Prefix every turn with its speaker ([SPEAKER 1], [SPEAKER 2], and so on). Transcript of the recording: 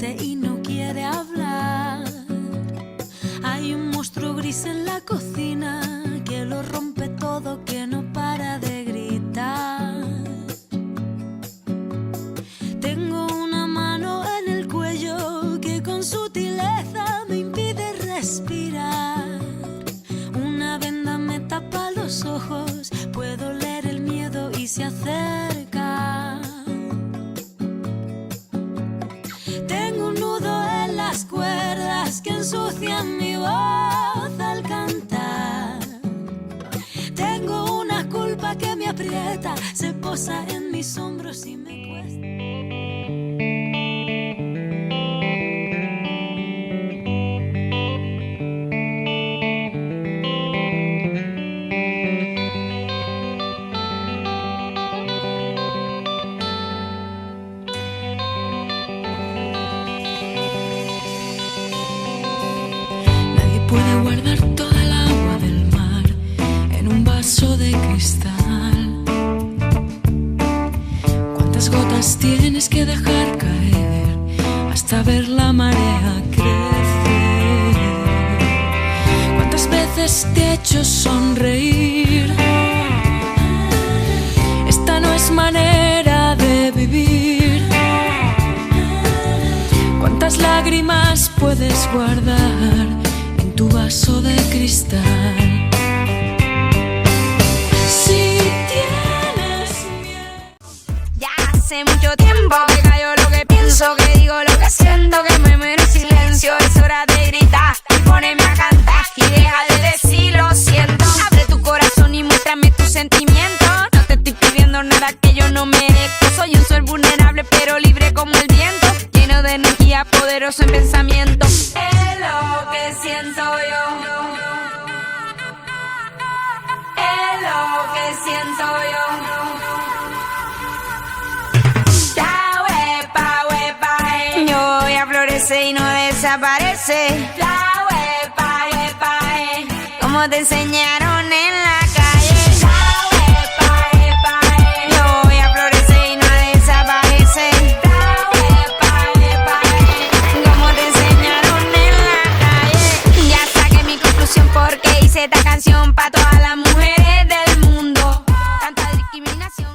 [SPEAKER 1] siente y no quiere hablar. Hay un monstruo gris en la cocina que lo rompe todo, que no para de gritar. Tengo una mano en el cuello que con sutileza me impide respirar. Una venda me tapa los ojos, puedo leer el miedo y se acerca. Tengo un nudo en las cuerdas que ensucian mi voz al cantar. Tengo una culpa que me aprieta, se posa en mis hombros y me cuesta. Puede guardar toda el agua del mar en un vaso de cristal. ¿Cuántas gotas tienes que dejar caer hasta ver la marea crecer? ¿Cuántas veces te he hecho sonreír? Esta no es manera de vivir. ¿Cuántas lágrimas puedes guardar tu vaso de cristal? Si tienes miedo.
[SPEAKER 2] Ya hace mucho tiempo que callo lo que pienso, que digo lo que siento, que me muero en silencio. Es hora de gritar y ponerme a cantar y deja de decir lo siento. Abre tu corazón y muéstrame tus sentimientos. No te estoy pidiendo nada que yo no merezco. Soy un ser vulnerable pero libre como el viento, lleno de energía, poderoso en pensamiento. Es lo que siento yo, es lo que siento yo. La huepa, yo voy a florecer y no desaparece. La huepa, como te enseñaron en la calle. La huepa, yo voy a florecer y no desaparece. La huepa, como te enseñaron en la calle. Ya saqué mi conclusión porque hice esta canción pa' todas las mujeres del mundo. Tanta discriminación.